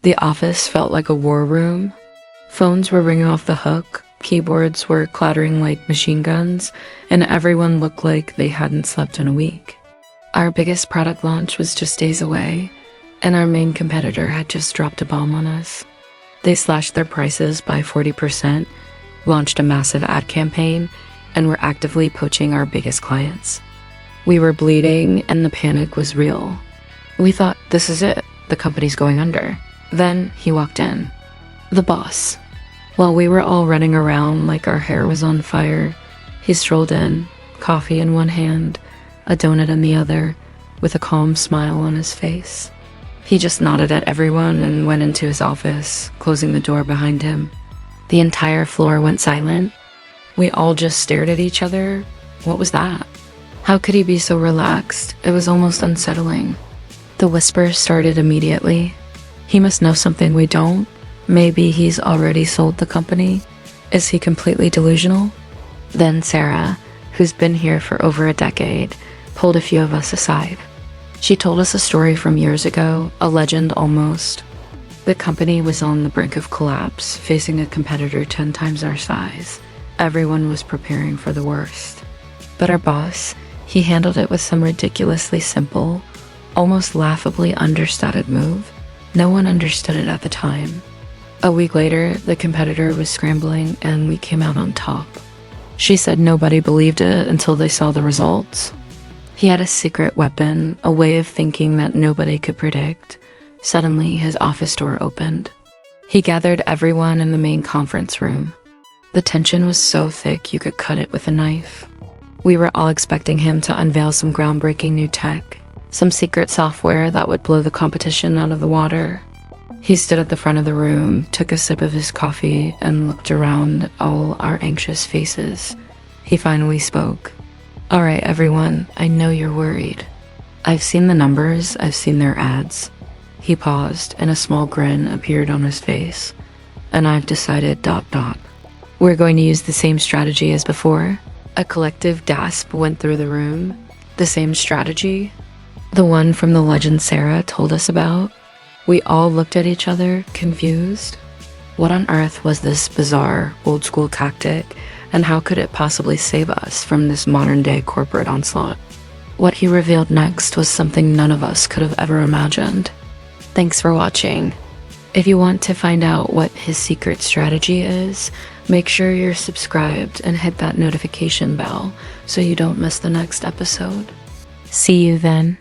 The office felt like a war room. Phones were ringing off the hook, keyboards were clattering like machine guns, and everyone looked like they hadn't slept in a week. Our biggest product launch was just days away, and our main competitor had just dropped a bomb on us. They slashed their prices by 40%, launched a massive ad campaign, and were actively poaching our biggest clients. We were bleeding, and the panic was real. We thought, this is it, the company's going under. Then he walked in. The boss. While we were all running around like our hair was on fire, he strolled in, coffee in one hand, a donut in the other, with a calm smile on his face. He just nodded at everyone and went into his office, closing the door behind him. The entire floor went silent. We all just stared at each other. What was that? How could he be so relaxed? It was almost unsettling. The whispers started immediately. He must know something we don't. Maybe he's already sold the company. Is he completely delusional? Then Sarah, who's been here for over a decade, pulled a few of us aside. She told us a story from years ago, a legend almost. The company was on the brink of collapse, facing a competitor 10 times our size. Everyone was preparing for the worst. But our boss, he handled it with some ridiculously simple, almost laughably understated move. No one understood it at the time. A week later, the competitor was scrambling and we came out on top. She said nobody believed it until they saw the results. He had a secret weapon, a way of thinking that nobody could predict. Suddenly, his office door opened. He gathered everyone in the main conference room. The tension was so thick you could cut it with a knife. We were all expecting him to unveil some groundbreaking new tech, some secret software that would blow the competition out of the water. He stood at the front of the room, took a sip of his coffee, and looked around at all our anxious faces. He finally spoke. All right, everyone, I know you're worried. I've seen the numbers, I've seen their ads. He paused, and a small grin appeared on his face. And I've decided ... We're going to use the same strategy as before. A collective gasp went through the room. The same strategy? The one from the legend Sarah told us about? We all looked at each other, confused. What on earth was this bizarre, old-school tactic, and how could it possibly save us from this modern-day corporate onslaught? What he revealed next was something none of us could have ever imagined. Thanks for watching. If you want to find out what his secret strategy is, make sure you're subscribed and hit that notification bell so you don't miss the next episode. See you then.